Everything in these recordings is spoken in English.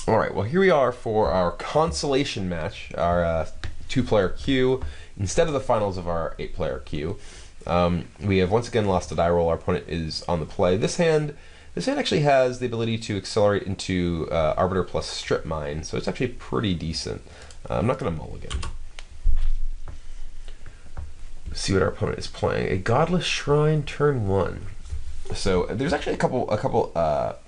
All right, well, here we are for our consolation match, our two-player queue, instead of the finals of our eight-player queue. We have once again lost a die roll. Our opponent is on the play. This hand actually has the ability to accelerate into Arbiter plus Strip Mine, so it's actually pretty decent. I'm not going to mulligan. Let's see what our opponent is playing. A Godless Shrine, turn 1. So there's actually a couple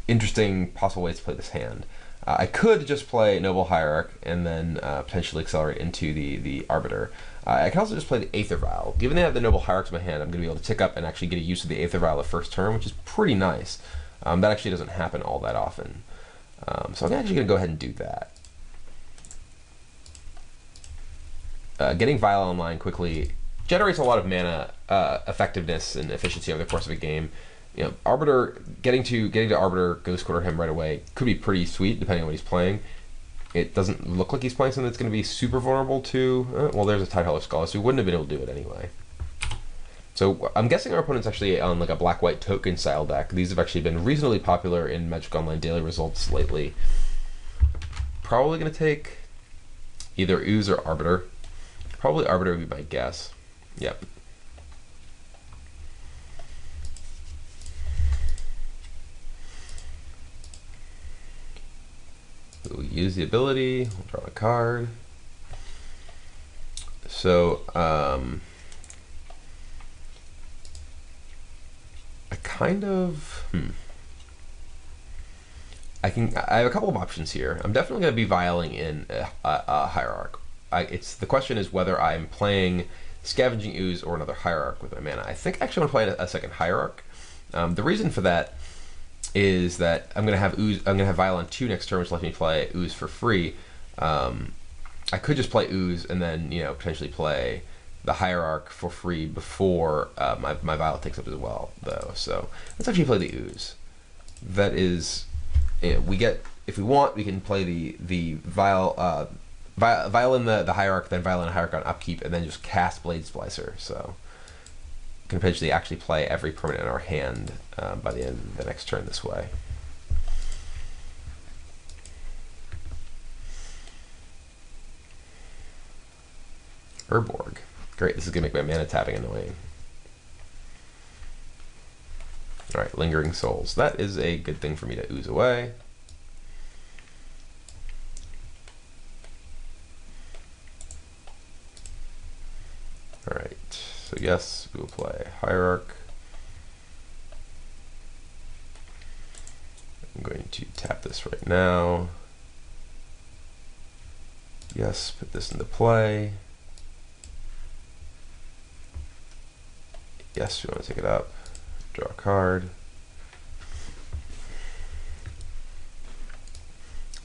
interesting possible ways to play this hand. I could just play Noble Hierarch and then potentially accelerate into the Arbiter. I can also just play the Aether Vial. Given that I have the Noble Hierarch in my hand, I'm going to be able to tick up and actually get a use of the Aether Vial the first turn, which is pretty nice. That actually doesn't happen all that often. So I'm actually going to go ahead and do that. Getting Vial online quickly generates a lot of mana effectiveness and efficiency over the course of a game. You know, Arbiter getting to Arbiter, Ghost Quarter him right away could be pretty sweet depending on what he's playing. It doesn't look like he's playing something that's going to be super vulnerable to. Well, there's a Tidehollow Skull, so he wouldn't have been able to do it anyway. So I'm guessing our opponent's actually on like a black-white token style deck. These have actually been reasonably popular in Magic Online daily results lately. Probably going to take either Ooze or Arbiter. Probably Arbiter would be my guess. Yep. We'll use the ability. We'll draw a card. So I kind of I have a couple of options here. I'm definitely going to be vialing in a Hierarch. The question is whether I'm playing Scavenging Ooze or another Hierarch with my mana. I think I actually want to play a second Hierarch. The reason for that is that I'm going to have Ooze. I'm going to have Vial on 2 next turn, which lets me play Ooze for free. I could just play Ooze and then potentially play the Hierarch for free before my Vial takes up as well, though. So let's actually play the Ooze. That is, we get, if we want, we can play the Vial. Vial in the Hierarch, then Vial in a Hierarch on upkeep, and then just cast Blade Splicer. So we can potentially actually play every permanent in our hand by the end of the next turn this way. Urborg. Great, this is going to make my mana tapping annoying. Alright, Lingering Souls. That is a good thing for me to ooze away. Alright, so yes, we will play Hierarch. I'm going to tap this right now. Yes, put this into play. Yes, we want to take it up. Draw a card.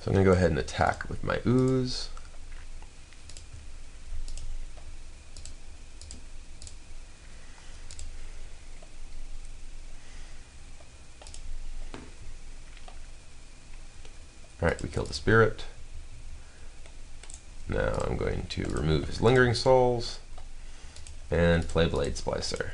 So I'm going to go ahead and attack with my Ooze. Alright, we killed the Spirit. Now I'm going to remove his Lingering Souls and play Blade Splicer.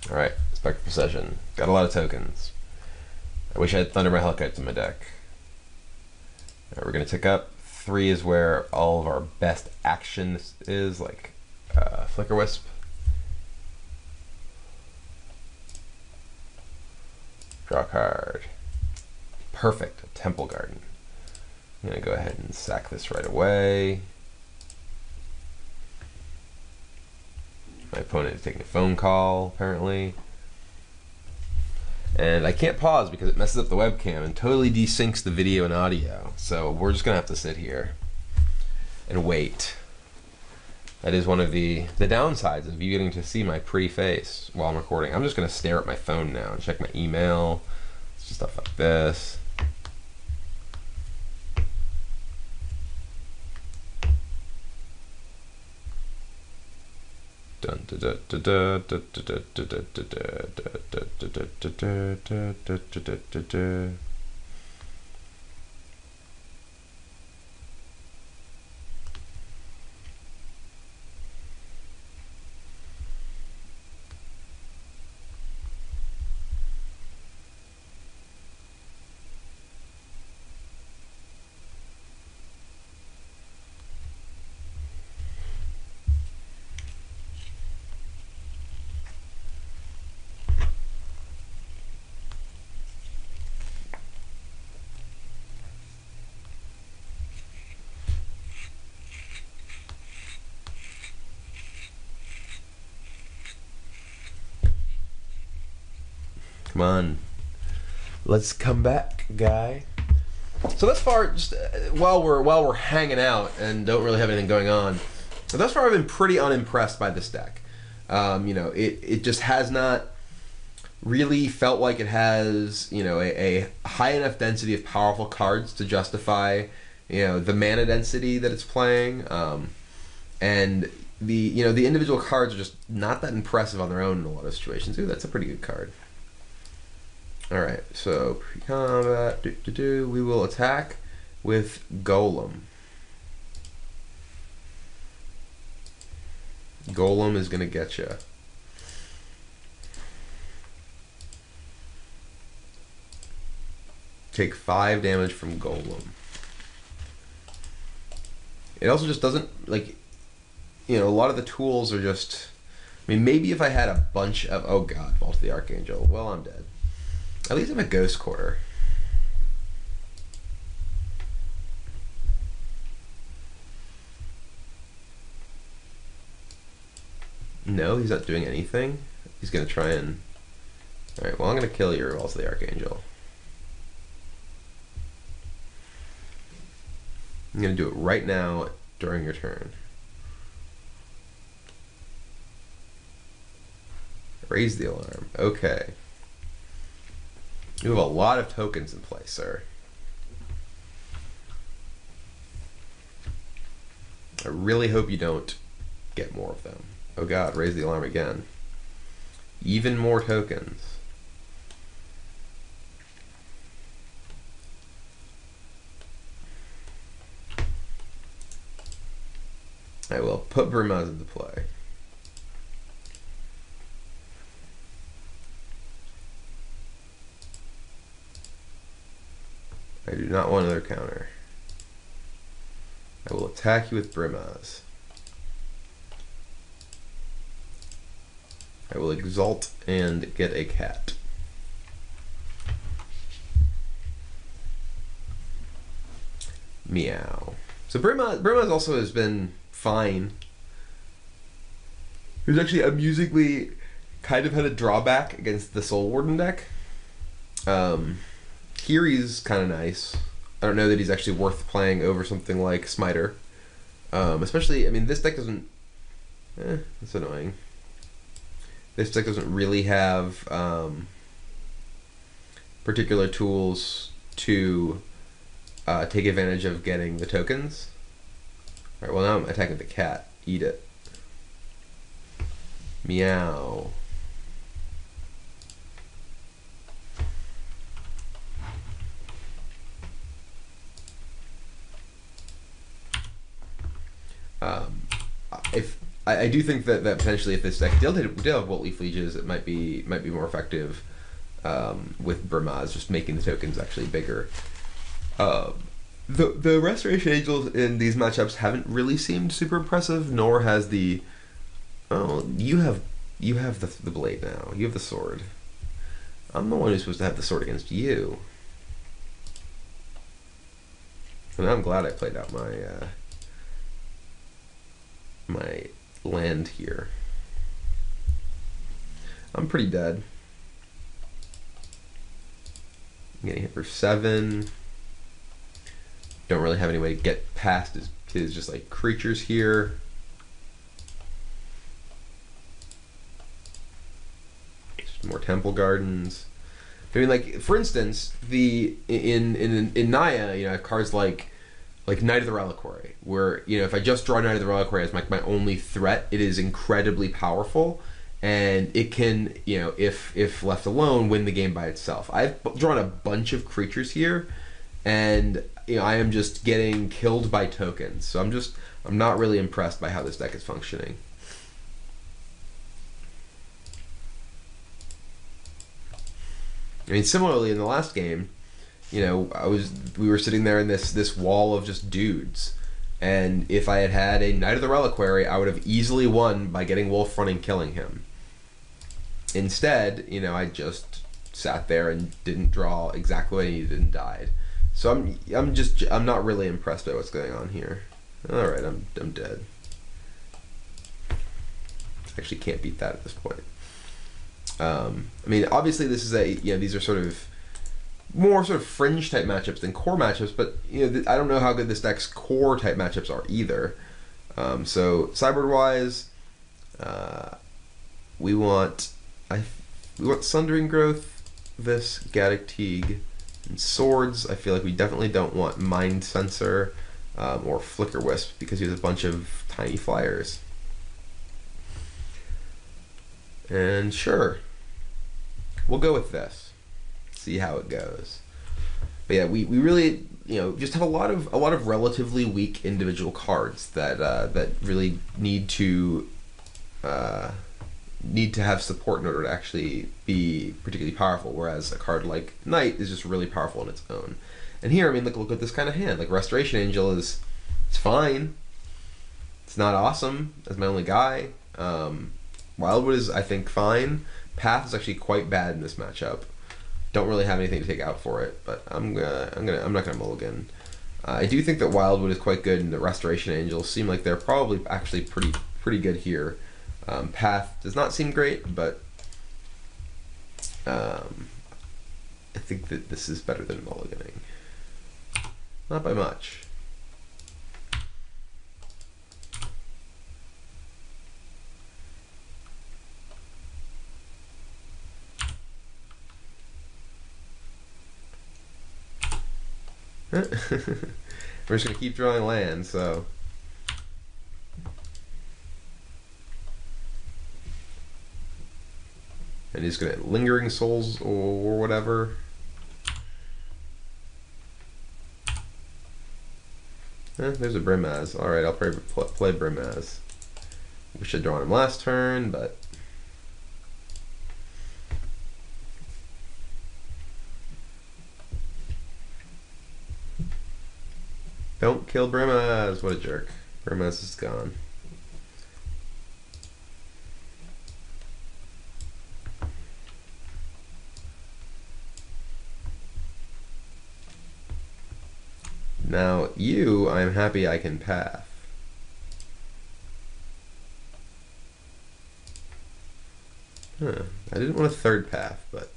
Alright, Spectral Procession. Got a lot of tokens. I wish I had Thunder Mahalekites in my deck. Alright, we're going to tick up. 3 is where all of our best action is, like Flicker Wisp. Draw a card. Perfect, a Temple Garden. I'm going to go ahead and sack this right away. My opponent is taking a phone call, apparently. And I can't pause because it messes up the webcam and totally desyncs the video and audio. So we're just going to have to sit here and wait. That is one of the downsides of you getting to see my pretty face while I'm recording. I'm just going to stare at my phone now and check my email, stuff like this. Dun, da, da, da, da, da, da, da, da, da, da, da, da, da, da, da, da, da. Come on, let's come back, guy. So thus far, just while we're hanging out and don't really have anything going on, thus far I've been pretty unimpressed by this deck. It just has not really felt like it has a high enough density of powerful cards to justify the mana density that it's playing, and the individual cards are just not that impressive on their own in a lot of situations. Ooh, that's a pretty good card. Alright, so pre-combat, we will attack with Golem. Golem is going to get you. Take 5 damage from Golem. It also just doesn't, a lot of the tools are just, maybe if I had a bunch of, oh god, Vault of the Archangel, well, I'm dead. At least I'm a Ghost Quarter. No, he's not doing anything. He's going to try and... Alright, well, I'm going to kill your Vault of the Archangel. I'm going to do it right now during your turn. Raise the alarm. Okay. You have a lot of tokens in play, sir. I really hope you don't get more of them. Oh god, raise the alarm again. Even more tokens. I will put Brimaz into play. I do not want another counter. I will attack you with Brimaz. I will exalt and get a cat. Meow. So Brimaz also has been fine. He's actually amusingly kind of had a drawback against the Soul Warden deck. Here he's kind of nice. I don't know that he's actually worth playing over something like Smiter. Especially, this deck doesn't... that's annoying. This deck doesn't really have particular tools to take advantage of getting the tokens. Alright, well now I'm attacking the cat. Eat it. Meow. If I do think that potentially if this deck did have Bolt Leaf Lieges, it might be more effective with Brimaz, just making the tokens actually bigger. The Restoration Angels in these matchups haven't really seemed super impressive, nor has the... Oh, you have the blade now. You have the sword. I'm the one who's supposed to have the sword against you. And I'm glad I played out my my land here. I'm pretty dead. I'm getting hit for 7. Don't really have any way to get past his just like creatures here. Just more Temple Gardens. Like for instance, in Naya, cards like like Knight of the Reliquary, where if I just draw Knight of the Reliquary as my only threat, it is incredibly powerful, and it can if left alone win the game by itself. I've drawn a bunch of creatures here, and I am just getting killed by tokens, so I'm not really impressed by how this deck is functioning. I mean, similarly in the last game, we were sitting there in this wall of just dudes, and if I had had a Knight of the Reliquary, I would have easily won by getting Wolf Run and killing him. Instead, I just sat there and didn't draw exactly what I needed and died. So I'm not really impressed by what's going on here. All right, I'm dead. Actually, can't beat that at this point. I mean, obviously this is these are sort of more sort of fringe type matchups than core matchups, but I don't know how good this deck's core type matchups are either. So sideboard wise, we want Sundering Growth, this Gaddock Teague, and swords. I feel like we definitely don't want Mind Sensor or Flicker Wisp because he has a bunch of tiny flyers. And sure, we'll go with this. See how it goes. But yeah, we really just have a lot of relatively weak individual cards that really need to have support in order to actually be particularly powerful. Whereas a card like Knight is just really powerful on its own. And here, I mean, look at this kind of hand. Like Restoration Angel it's fine. It's not awesome as my only guy. Wildwood is, I think, fine. Path is actually quite bad in this matchup. Don't really have anything to take out for it, but I'm not gonna mulligan. I do think that Wildwood is quite good, and the Restoration Angels seem like they're probably actually pretty good here. Path does not seem great, but I think that this is better than mulliganing. Not by much. We're just gonna keep drawing land, so and he's gonna Lingering Souls or whatever. There's a Brimaz. All right, I'll play Brimaz. We should draw him last turn, but don't kill Brimaz. What a jerk. Brimaz is gone. Now, I'm happy I can path. I didn't want a third path, but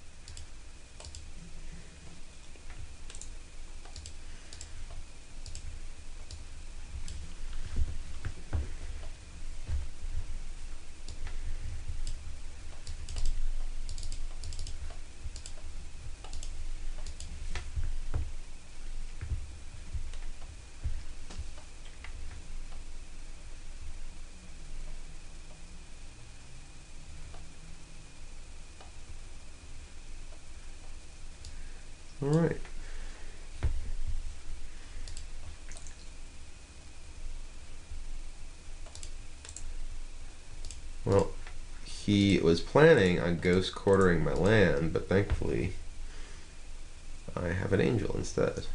all right. Well, he was planning on ghost quartering my land, but thankfully I have an angel instead.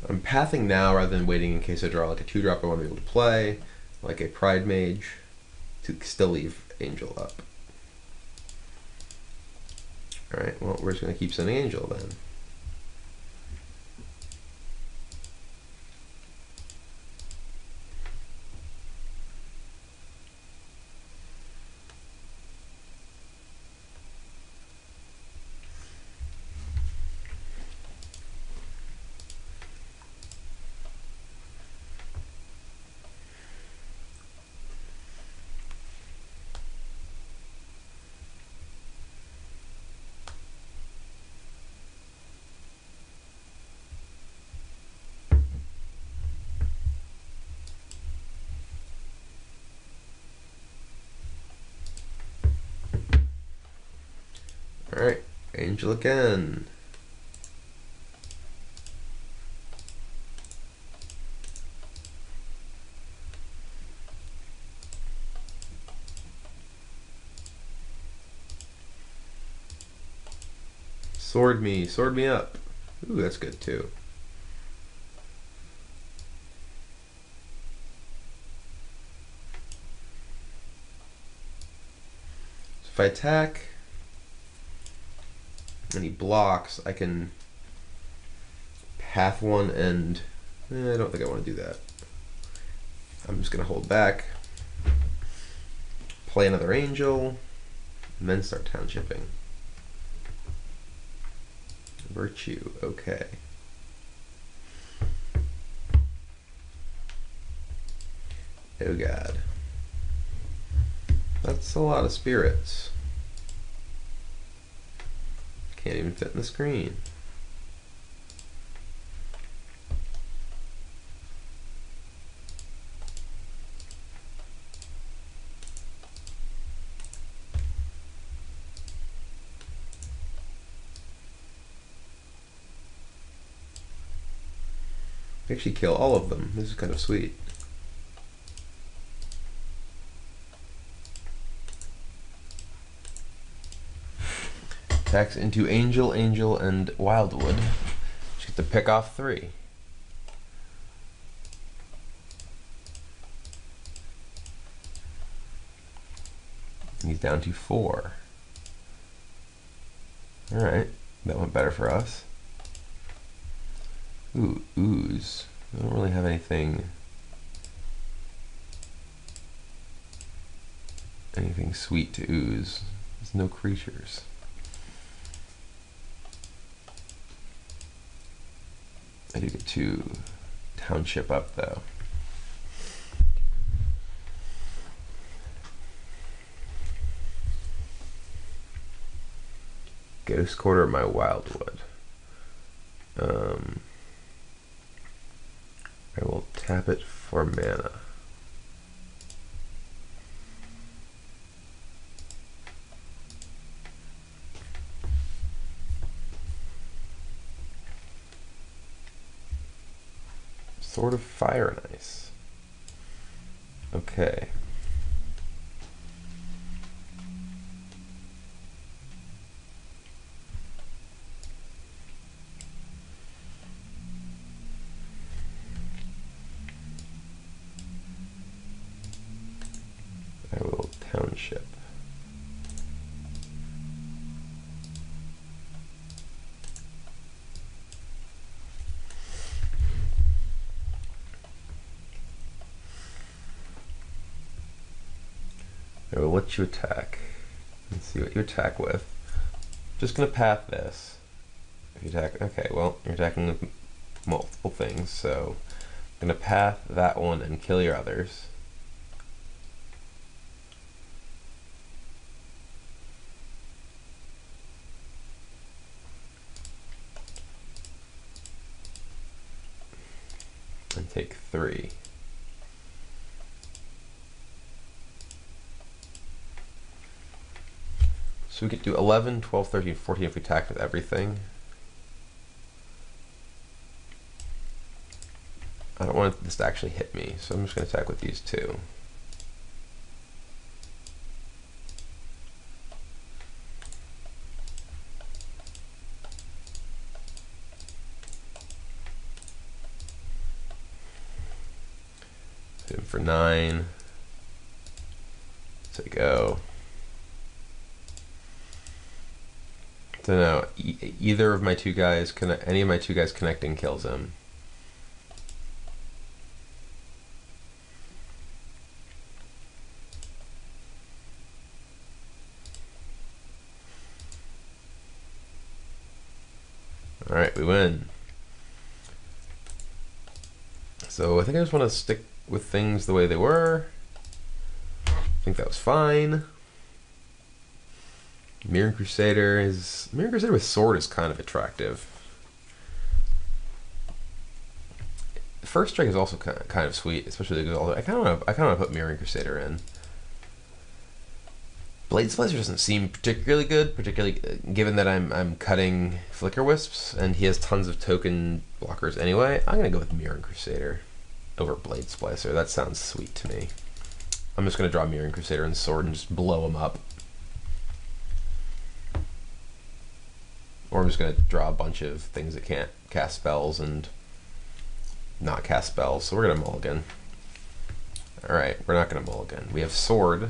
I'm pathing now rather than waiting in case I draw like a 2-drop I want to be able to play, like a Pride Mage, to still leave Angel up. Alright, well, we're just going to keep sending Angel then. Alright, Angel again. Sword me up. Ooh, that's good too. So if I attack and he blocks, I can path one and I don't think I want to do that. I'm just gonna hold back, play another angel, and then start townshipping. Virtue, okay. Oh god. That's a lot of spirits. Can't even fit in the screen. Actually kill all of them. This is kind of sweet. Attacks into Angel, Angel, and Wildwood. Just get to pick off 3. And he's down to 4. Alright, that went better for us. Ooh, ooze. I don't really have anything sweet to ooze. There's no creatures. I do get to township up though. Ghost Quarter my Wildwood. I will tap it for mana. Sword of Fire and Ice. Okay. I will township. I will let you attack. Let's see what you attack with. Just gonna path this. If you attack, okay, well, you're attacking with multiple things, so I'm gonna path that one and kill your others. And take 3. So we could do 11, 12, 13, 14 if we attacked with everything. I don't want this to actually hit me, so I'm just going to attack with these 2. Hit him for 9. So go. So now, either of my 2 guys, any of my 2 guys connecting kills him. Alright, we win. So I think I just want to stick with things the way they were. I think that was fine. Mirror Crusader with sword is kind of attractive. First Strike is also kind of sweet, especially because I kind of want to put Mirror Crusader in. Blade Blade Splicer doesn't seem particularly good, particularly given that I'm cutting Flicker Wisps, and he has tons of token blockers anyway. I'm going to go with Mirroring Crusader over Blade Splicer. That sounds sweet to me. I'm just going to draw Mirroring Crusader and Sword and just blow him up. Or I'm just going to draw a bunch of things that can't cast spells and not cast spells. So we're going to mulligan. Alright, we're not going to mulligan. We have Sword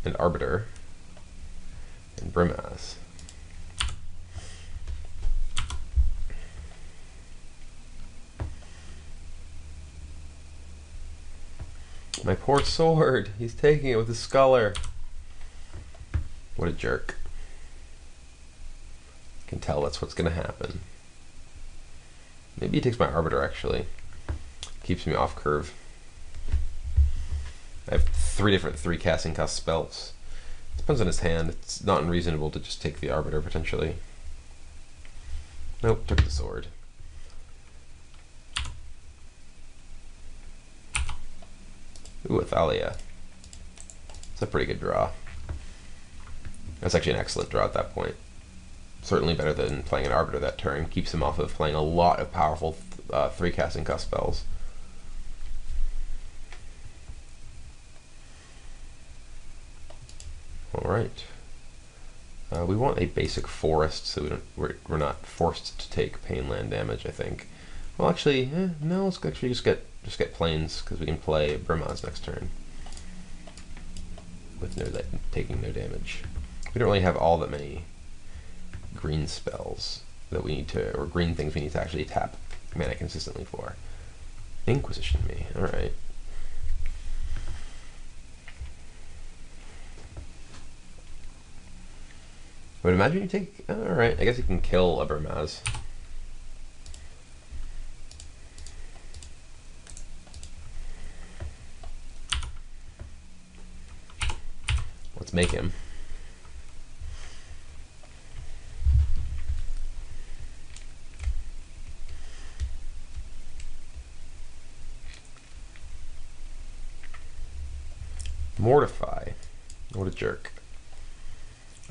and Arbiter and Brimaz. My poor Sword! He's taking it with his Sculler. What a jerk. I can tell that's what's going to happen. Maybe he takes my Arbiter, actually. Keeps me off curve. I have 3 different 3 casting cost spells. Depends on his hand. It's not unreasonable to just take the Arbiter, potentially. Nope, took the Sword. Ooh, Athalia. It's a pretty good draw. That's actually an excellent draw at that point. Certainly better than playing an Arbiter that turn. Keeps him off of playing a lot of powerful 3 casting cost spells. Alright. We want a basic forest so we're not forced to take pain land damage, I think. Well, actually, no, let's actually just get plains, because we can play Brimaz next turn. With taking no damage. We don't really have all that many green spells that we need to, or green things we need to actually tap mana consistently for. Inquisition me, alright. I would imagine you take, alright, I guess you can kill a Brimaz. Let's make him. Mortify. What a jerk.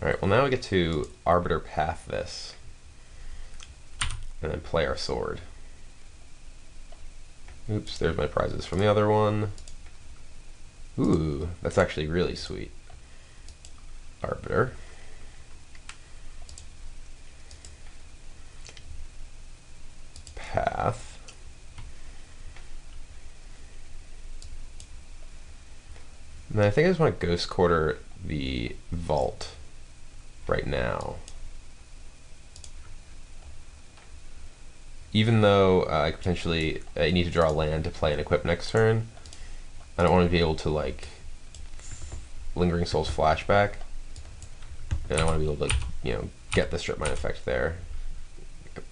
Alright, well now we get to Arbiter Path this. And then play our Sword. Oops, there's my prizes from the other one. Ooh, that's actually really sweet. Arbiter. Path. And I think I just want to Ghost Quarter the Vault right now. Even though I potentially need to draw land to play and equip next turn, I don't want to be able to like Lingering Souls flashback, and I want to be able to, you know, get the Strip Mine effect there.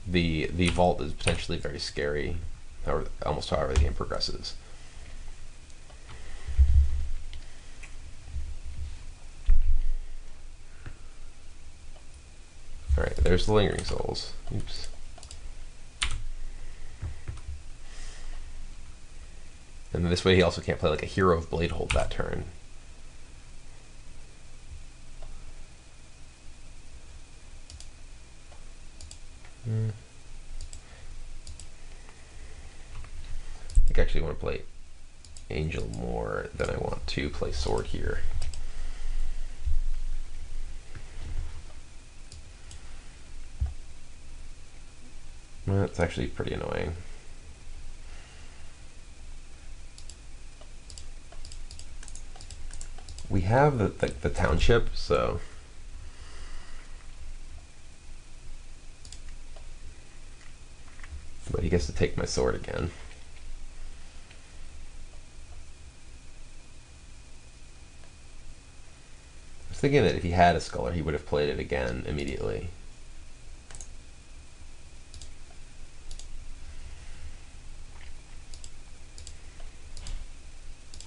The Vault is potentially very scary, almost however the game progresses. Alright, there's the Lingering Souls. Oops. And this way he also can't play like a Hero of Bladehold that turn. I think I actually want to play Angel more than I want to play Sword here. That's actually pretty annoying. We have the township, so but he gets to take my Sword again. I was thinking that if he had a Sculler, he would have played it again immediately.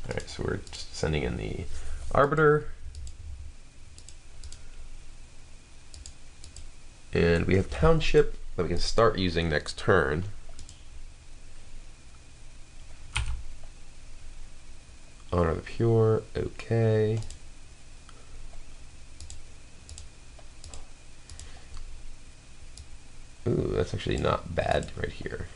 Alright, so we're just sending in the Arbiter. And we have Township that we can start using next turn. Honor the Pure, okay. Ooh, that's actually not bad right here.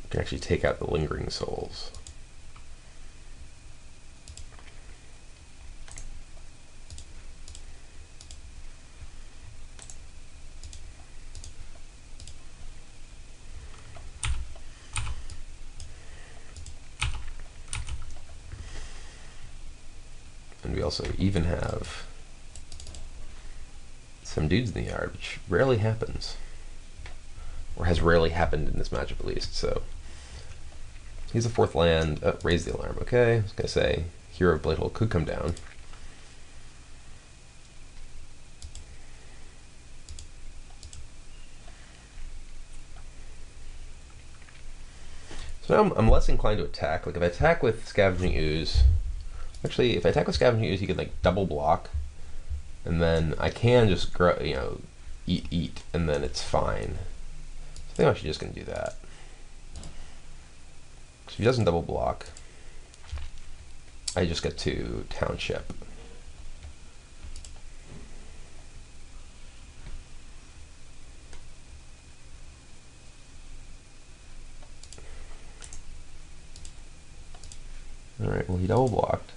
You can actually take out the Lingering Souls. And we also even have some dudes in the yard, which rarely happens. Or has rarely happened in this matchup at least, so. He's a 4th land. Raise the alarm, okay. I was going to say, Hero of Bladehole could come down. So now I'm less inclined to attack. Like if I attack with Scavenging Ooze, actually if I attack with Scavenging Ooze, he can like double block, and then I can just eat, and then it's fine. So I think I'm actually just gonna do that. So if he doesn't double block, I just get to Township. Alright, well he double blocked.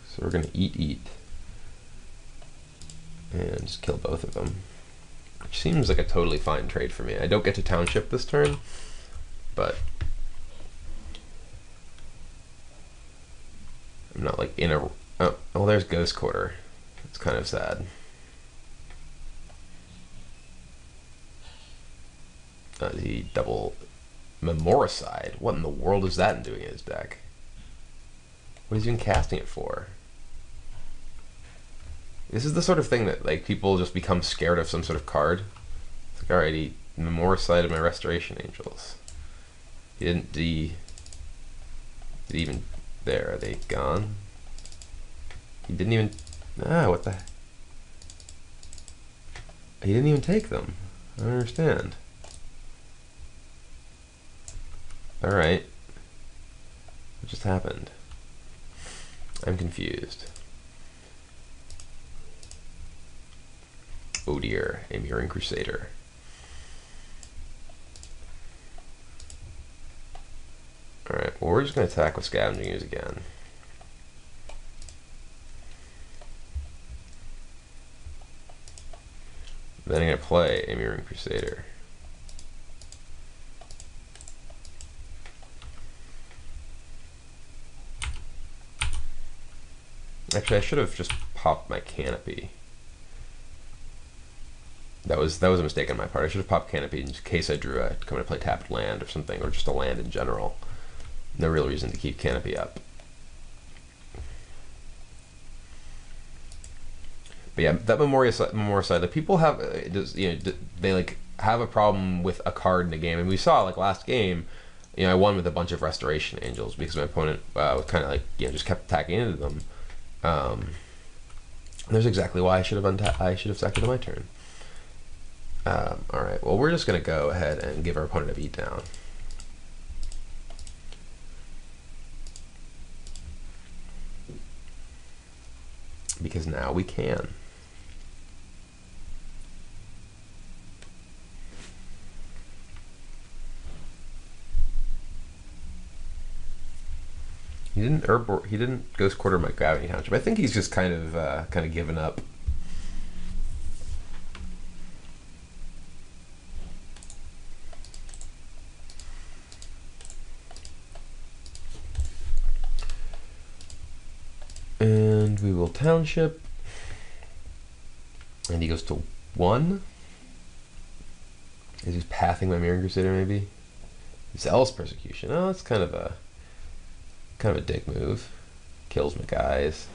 So we're going to eat, and just kill both of them. Which seems like a totally fine trade for me. I don't get to Township this turn, but I'm not like in a... Oh, well there's Ghost Quarter. It's kind of sad. The double Memoricide. What in the world is that doing in his deck? What is he even casting it for? This is the sort of thing that like people just become scared of some sort of card. It's like, alright, he Memoricide my Restoration Angels. He didn't did he even there? Are they gone? He didn't even what the he didn't even take them. I don't understand. Alright. What just happened? I'm confused. Oh dear, a Mirroring Crusader. Alright, well we're just going to attack with Scavenging Ooze again. Then I'm going to play a Mirroring Crusader. Actually, I should have just popped my Canopy. That was a mistake on my part. I should have popped Canopy in case I drew a come to play tapped land or something, or just a land in general. No real reason to keep Canopy up. But yeah, that Memoricide, like people have, they like have a problem with a card in a game, and we saw like last game. I won with a bunch of Restoration Angels because my opponent was kind of like just kept attacking into them. There's exactly why I should have sacked it on my turn. Alright, well we're just going to go ahead and give our opponent a beatdown. Because now we can. He didn't Ghost Quarter my Gravity Township. I think he's just kind of given up. And we will Township. And he goes to 1. Is he pathing my Mirroring Crusader maybe? Zealous Persecution. Oh, that's kind of a dick move. Kills my guys.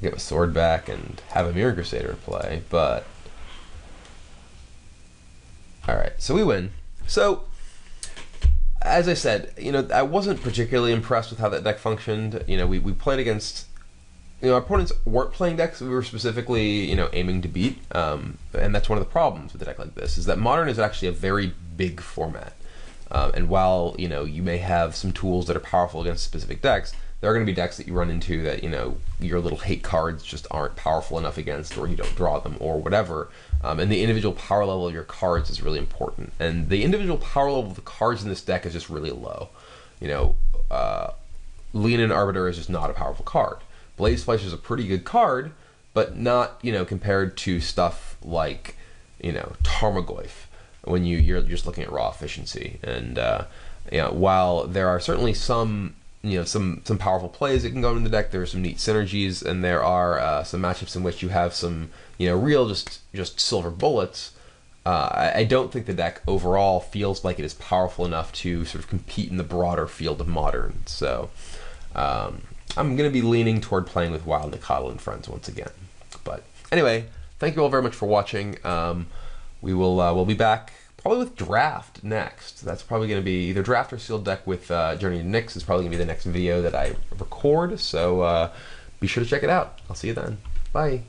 Get my sword back and have a Mirroring Crusader in play, but alright, so we win. So as I said, I wasn't particularly impressed with how that deck functioned. We played against our opponents weren't playing decks we were specifically, aiming to beat. And that's one of the problems with a deck like this, is that Modern is actually a very big format. And while you may have some tools that are powerful against specific decks, there are going to be decks that you run into that your little hate cards just aren't powerful enough against, or you don't draw them, or whatever. And the individual power level of your cards is really important. And the individual power level of the cards in this deck is just really low. Leonin Arbiter is just not a powerful card. Blaze Flesh is a pretty good card, but not compared to stuff like Tarmogoyf, when you're just looking at raw efficiency. And while there are certainly some some powerful plays that can go in the deck, there are some neat synergies, and there are some matchups in which you have some real just silver bullets. I don't think the deck overall feels like it is powerful enough to sort of compete in the broader field of Modern. So I'm going to be leaning toward playing with Wild Nikado and Friends once again. But anyway, thank you all very much for watching. We'll be back probably with Draft next. That's probably going to be either Draft or Sealed Deck with Journey to Nyx is probably going to be the next video that I record. So be sure to check it out. I'll see you then. Bye.